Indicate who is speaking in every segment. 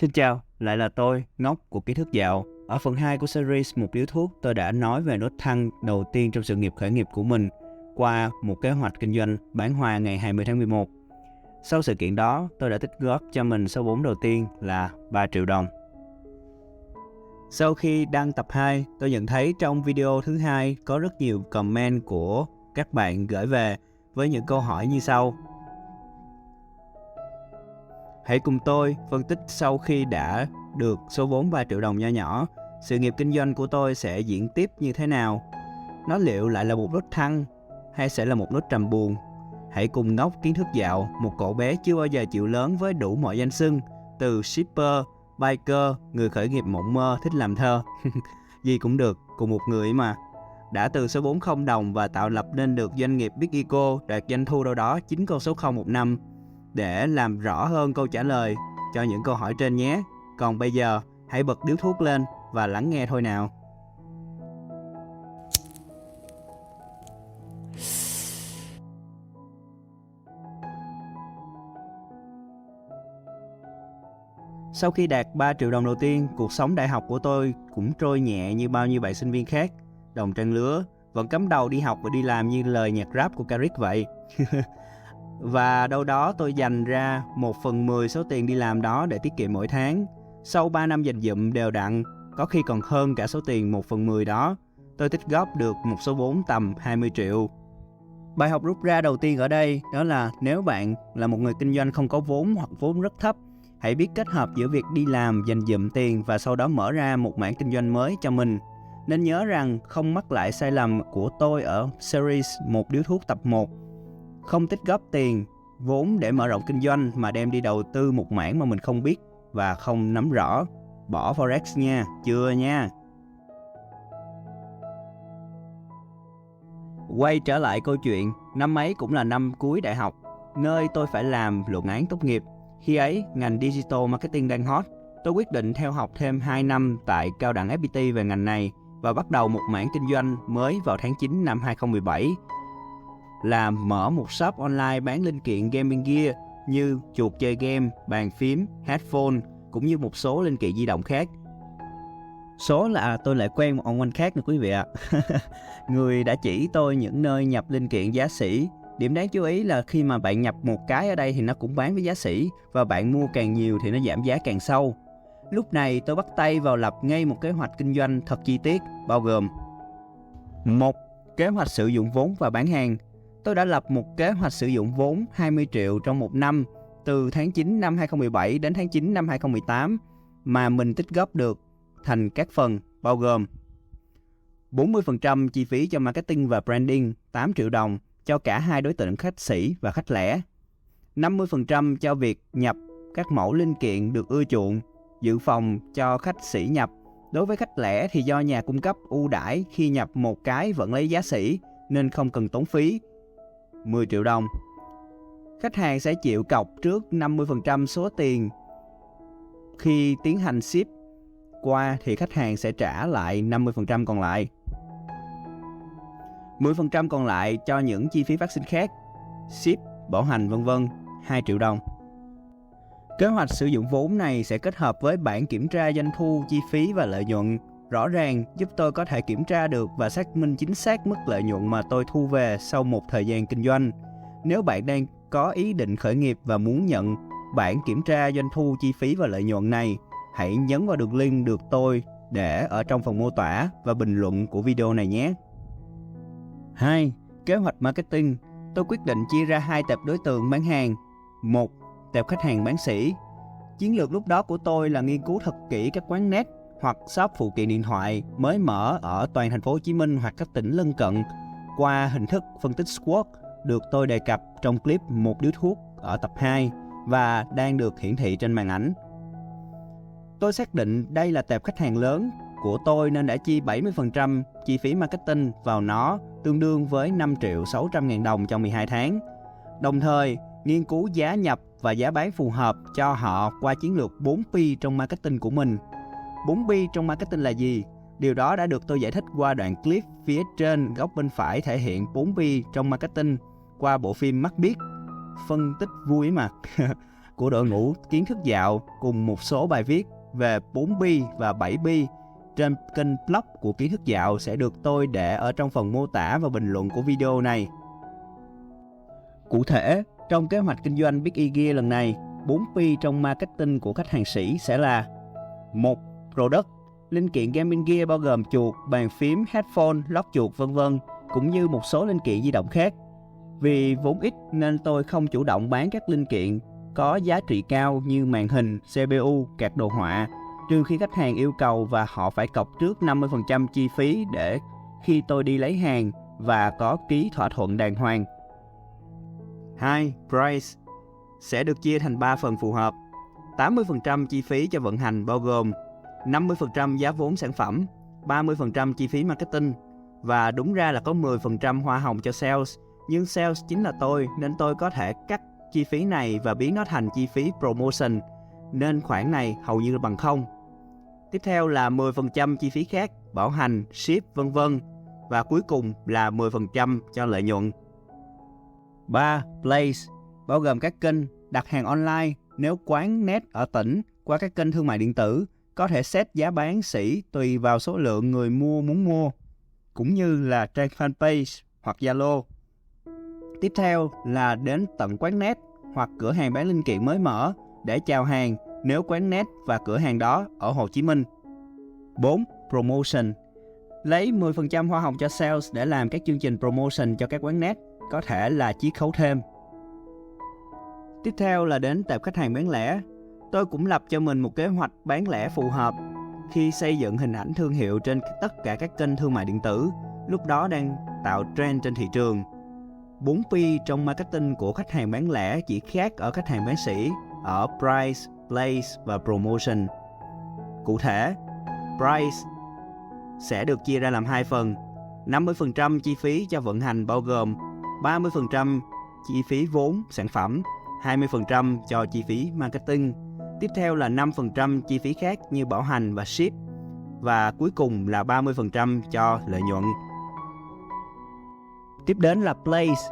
Speaker 1: Xin chào, lại là tôi, Ngốc của Ký Thức Dạo. Ở phần 2 của series Một Điếu Thuốc, tôi đã nói về nốt thăng đầu tiên trong sự nghiệp khởi nghiệp của mình qua một kế hoạch kinh doanh bán hoa ngày 20 tháng 11. Sau sự kiện đó, tôi đã tích góp cho mình số vốn đầu tiên là 3 triệu đồng. Sau khi đăng tập 2, tôi nhận thấy trong video thứ hai có rất nhiều comment của các bạn gửi về với những câu hỏi như sau. Hãy cùng tôi phân tích sau khi đã được số vốn 3 triệu đồng nho nhỏ, sự nghiệp kinh doanh của tôi sẽ diễn tiếp như thế nào? Nó liệu lại là một nốt thăng hay sẽ là một nốt trầm buồn? Hãy cùng Ngốc Kiến Thức Dạo, một cậu bé chưa bao giờ chịu lớn với đủ mọi danh xưng, từ shipper, biker, người khởi nghiệp mộng mơ, thích làm thơ. Gì cũng được, cùng một người mà. Đã từ số vốn 0 đồng và tạo lập nên được doanh nghiệp Big Eco đạt doanh thu đâu đó 9 con số 0 một năm. Để làm rõ hơn câu trả lời cho những câu hỏi trên nhé. Còn bây giờ, hãy bật điếu thuốc lên và lắng nghe thôi nào. Sau khi đạt 3 triệu đồng đầu tiên, cuộc sống đại học của tôi cũng trôi nhẹ như bao nhiêu bạn sinh viên khác. Đồng trang lứa, vẫn cắm đầu đi học và đi làm như lời nhạc rap của Carrick vậy. Và đâu đó tôi dành ra 1/10 số tiền đi làm đó để tiết kiệm mỗi tháng. Sau 3 năm dành dụm đều đặn, có khi còn hơn cả số tiền 1/10 đó, tôi tích góp được một số vốn tầm 20 triệu. Bài học rút ra đầu tiên ở đây đó là nếu bạn là một người kinh doanh không có vốn hoặc vốn rất thấp, hãy biết kết hợp giữa việc đi làm dành dụm tiền và sau đó mở ra một mảng kinh doanh mới cho mình. Nên nhớ rằng không mắc lại sai lầm của tôi ở series Một Điếu Thuốc tập 1. Không tích góp tiền, vốn để mở rộng kinh doanh mà đem đi đầu tư một mảng mà mình không biết và không nắm rõ. Bỏ Forex nha, chưa nha. Quay trở lại câu chuyện, năm ấy cũng là năm cuối đại học, nơi tôi phải làm luận án tốt nghiệp. Khi ấy, ngành Digital Marketing đang hot. Tôi quyết định theo học thêm 2 năm tại cao đẳng FPT về ngành này và bắt đầu một mảng kinh doanh mới vào tháng 9 năm 2017. Là mở một shop online bán linh kiện gaming gear như chuột chơi game, bàn phím, headphone cũng như một số linh kiện di động khác. Số là tôi lại quen một ông anh khác nữa quý vị ạ. Người đã chỉ tôi những nơi nhập linh kiện giá sỉ. Điểm đáng chú ý là khi mà bạn nhập một cái ở đây thì nó cũng bán với giá sỉ và bạn mua càng nhiều thì nó giảm giá càng sâu. Lúc này tôi bắt tay vào lập ngay một kế hoạch kinh doanh thật chi tiết bao gồm 1. Kế hoạch sử dụng vốn và bán hàng. Tôi đã lập một kế hoạch sử dụng vốn 20 triệu trong một năm từ tháng 9 năm 2017 đến tháng 9 năm 2018 mà mình tích góp được thành các phần bao gồm 40% chi phí cho marketing và branding 8 triệu đồng cho cả hai đối tượng khách sỉ và khách lẻ, 50% cho việc nhập các mẫu linh kiện được ưa chuộng, dự phòng cho khách sỉ nhập. Đối với khách lẻ thì do nhà cung cấp ưu đãi khi nhập một cái vẫn lấy giá sỉ nên không cần tốn phí, 10 triệu đồng. Khách hàng sẽ chịu cọc trước 50% số tiền. Khi tiến hành ship qua thì khách hàng sẽ trả lại 50% còn lại. 10% còn lại cho những chi phí phát sinh khác, ship, bảo hành vân vân, 2 triệu đồng. Kế hoạch sử dụng vốn này sẽ kết hợp với bảng kiểm tra doanh thu, chi phí và lợi nhuận rõ ràng giúp tôi có thể kiểm tra được và xác minh chính xác mức lợi nhuận mà tôi thu về sau một thời gian kinh doanh. Nếu bạn đang có ý định khởi nghiệp và muốn nhận bảng kiểm tra doanh thu, chi phí và lợi nhuận này, hãy nhấn vào đường link được tôi để ở trong phần mô tả và bình luận của video này nhé. 2. Kế hoạch marketing. Tôi quyết định chia ra 2 tệp đối tượng bán hàng. 1. Tệp khách hàng bán sỉ. Chiến lược lúc đó của tôi là nghiên cứu thật kỹ các quán net hoặc shop phụ kiện điện thoại mới mở ở toàn thành phố Hồ Chí Minh hoặc các tỉnh lân cận qua hình thức phân tích SWOT được tôi đề cập trong clip Một Điếu Thuốc ở tập 2 và đang được hiển thị trên màn ảnh. Tôi xác định đây là tệp khách hàng lớn của tôi nên đã chi 70% chi phí marketing vào nó, tương đương với 5.600.000 đồng trong 12 tháng. Đồng thời, nghiên cứu giá nhập và giá bán phù hợp cho họ qua chiến lược 4P trong marketing của mình. 4P trong marketing là gì? Điều đó đã được tôi giải thích qua đoạn clip phía trên góc bên phải thể hiện 4P trong marketing qua bộ phim Mắt Biếc. Phân tích vui mà. của đội ngũ kiến thức dạo cùng một số bài viết về 4B và 7B trên kênh blog của kiến thức dạo sẽ được tôi để ở trong phần mô tả và bình luận của video này. Cụ thể, trong kế hoạch kinh doanh Big E Gear lần này, 4P trong marketing của khách hàng sĩ sẽ là: 1. Product, linh kiện gaming gear bao gồm chuột, bàn phím, headphone, lót chuột vân vân, cũng như một số linh kiện di động khác. Vì vốn ít nên tôi không chủ động bán các linh kiện có giá trị cao như màn hình, CPU, card đồ họa, trừ khi khách hàng yêu cầu và họ phải cọc trước 50% chi phí để khi tôi đi lấy hàng và có ký thỏa thuận đàng hoàng. 2. Price sẽ được chia thành 3 phần phù hợp. 80% chi phí cho vận hành bao gồm 50% giá vốn sản phẩm, 30% chi phí marketing và đúng ra là có 10% hoa hồng cho sales. Nhưng sales chính là tôi nên tôi có thể cắt chi phí này và biến nó thành chi phí promotion, nên khoản này hầu như là bằng không. Tiếp theo là 10% chi phí khác, bảo hành, ship vân vân, và cuối cùng là 10% cho lợi nhuận. 3. Place bao gồm các kênh đặt hàng online. Nếu quán net ở tỉnh qua các kênh thương mại điện tử có thể set giá bán sỉ tùy vào số lượng người mua muốn mua, cũng như là trang fanpage hoặc Zalo. Tiếp theo là đến tận quán net hoặc cửa hàng bán linh kiện mới mở để chào hàng nếu quán net và cửa hàng đó ở Hồ Chí Minh. 4. Promotion lấy 10% hoa hồng cho sales để làm các chương trình promotion cho các quán net, có thể là chiết khấu thêm. Tiếp theo là đến tệp khách hàng bán lẻ. Tôi cũng lập cho mình một kế hoạch bán lẻ phù hợp khi xây dựng hình ảnh thương hiệu trên tất cả các kênh thương mại điện tử, lúc đó đang tạo trend trên thị trường. 4P trong marketing của khách hàng bán lẻ chỉ khác ở khách hàng bán sỉ ở price, place và promotion. Cụ thể, price sẽ được chia ra làm 2 phần. 50% chi phí cho vận hành bao gồm 30% chi phí vốn sản phẩm, 20% cho chi phí marketing. Tiếp theo là 5% chi phí khác như bảo hành và ship. Và cuối cùng là 30% cho lợi nhuận. Tiếp đến là place,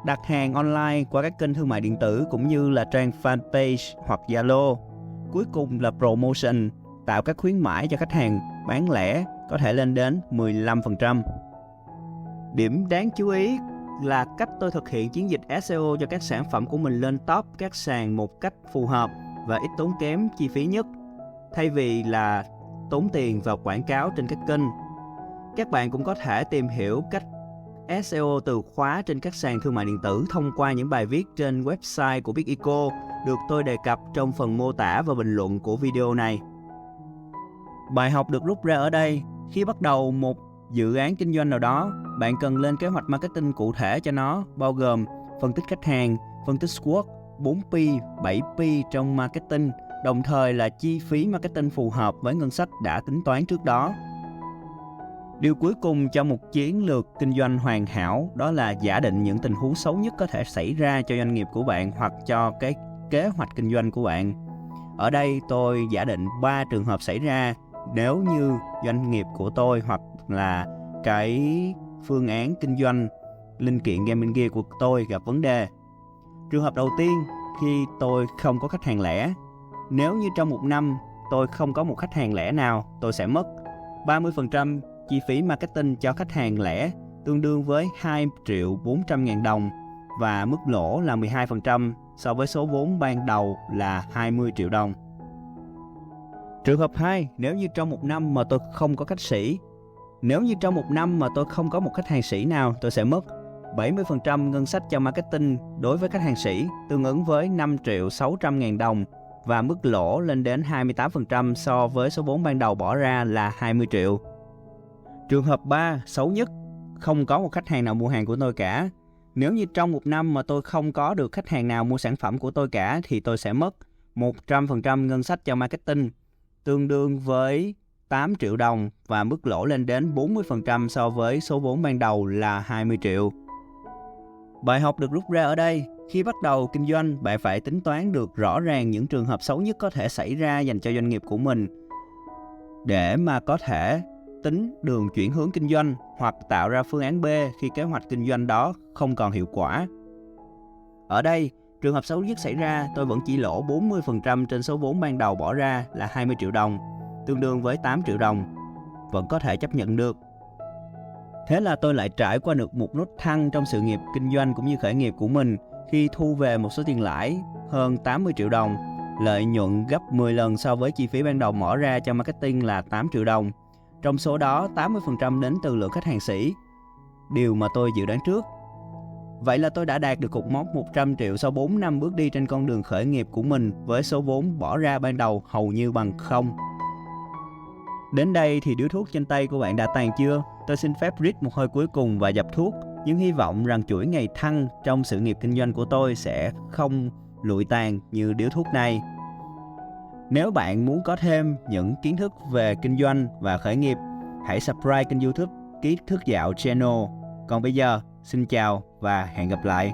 Speaker 1: đặt hàng online qua các kênh thương mại điện tử cũng như là trang fanpage hoặc Zalo. Cuối cùng là promotion, tạo các khuyến mãi cho khách hàng bán lẻ có thể lên đến 15%. Điểm đáng chú ý là cách tôi thực hiện chiến dịch SEO cho các sản phẩm của mình lên top các sàn một cách phù hợp và ít tốn kém chi phí nhất, thay vì là tốn tiền vào quảng cáo trên các kênh. Các bạn cũng có thể tìm hiểu cách SEO từ khóa trên các sàn thương mại điện tử thông qua những bài viết trên website của Big Eco được tôi đề cập trong phần mô tả và bình luận của video này. Bài học được rút ra ở đây: khi bắt đầu một dự án kinh doanh nào đó, bạn cần lên kế hoạch marketing cụ thể cho nó, bao gồm phân tích khách hàng, phân tích SWOT, 4P, 7P trong marketing, đồng thời là chi phí marketing phù hợp với ngân sách đã tính toán trước đó. Điều cuối cùng cho một chiến lược kinh doanh hoàn hảo đó là giả định những tình huống xấu nhất có thể xảy ra cho doanh nghiệp của bạn hoặc cho cái kế hoạch kinh doanh của bạn. Ở đây tôi giả định 3 trường hợp xảy ra nếu như doanh nghiệp của tôi hoặc là cái phương án kinh doanh linh kiện gaming gear của tôi gặp vấn đề. Trường hợp đầu tiên, khi tôi không có khách hàng lẻ. Nếu như trong một năm tôi không có một khách hàng lẻ nào, tôi sẽ mất 30% chi phí marketing cho khách hàng lẻ, tương đương với 2.400.000 đồng, và mức lỗ là 12% so với số vốn ban đầu là 20 triệu đồng. Trường hợp 2, nếu như trong một năm mà tôi không có khách sĩ. Nếu như trong một năm mà tôi không có một khách hàng sĩ nào, tôi sẽ mất 70% ngân sách cho marketing đối với khách hàng sĩ, tương ứng với 5.600.000 đồng, và mức lỗ lên đến 28% so với số vốn ban đầu bỏ ra là 20 triệu. Trường hợp 3, xấu nhất, không có một khách hàng nào mua hàng của tôi cả. Nếu như trong một năm mà tôi không có được khách hàng nào mua sản phẩm của tôi cả thì tôi sẽ mất 100% ngân sách cho marketing, tương đương với 8 triệu đồng, và mức lỗ lên đến 40% so với số vốn ban đầu là 20 triệu. Bài học được rút ra ở đây: khi bắt đầu kinh doanh, bạn phải tính toán được rõ ràng những trường hợp xấu nhất có thể xảy ra dành cho doanh nghiệp của mình để mà có thể tính đường chuyển hướng kinh doanh hoặc tạo ra phương án B khi kế hoạch kinh doanh đó không còn hiệu quả. Ở đây, Trường hợp xấu nhất xảy ra, tôi vẫn chỉ lỗ 40% trên số vốn ban đầu bỏ ra là 20 triệu đồng, tương đương với 8 triệu đồng. Vẫn có thể chấp nhận được. Thế là tôi lại trải qua được một nốt thăng trong sự nghiệp kinh doanh cũng như khởi nghiệp của mình khi thu về một số tiền lãi hơn 80 triệu đồng, lợi nhuận gấp 10 lần so với chi phí ban đầu bỏ ra cho marketing là 8 triệu đồng. Trong số đó, 80% đến từ lượng khách hàng sỉ, điều mà tôi dự đoán trước. Vậy là tôi đã đạt được cột mốc 100 triệu sau 4 năm bước đi trên con đường khởi nghiệp của mình với số vốn bỏ ra ban đầu hầu như bằng không. Đến đây thì điếu thuốc trên tay của bạn đã tàn chưa? Tôi xin phép rít một hơi cuối cùng và dập thuốc, nhưng hy vọng rằng chuỗi ngày thăng trong sự nghiệp kinh doanh của tôi sẽ không lụi tàn như điếu thuốc này. Nếu bạn muốn có thêm những kiến thức về kinh doanh và khởi nghiệp, hãy subscribe kênh YouTube Kiến Thức Dạo Channel. Còn bây giờ, xin chào và hẹn gặp lại.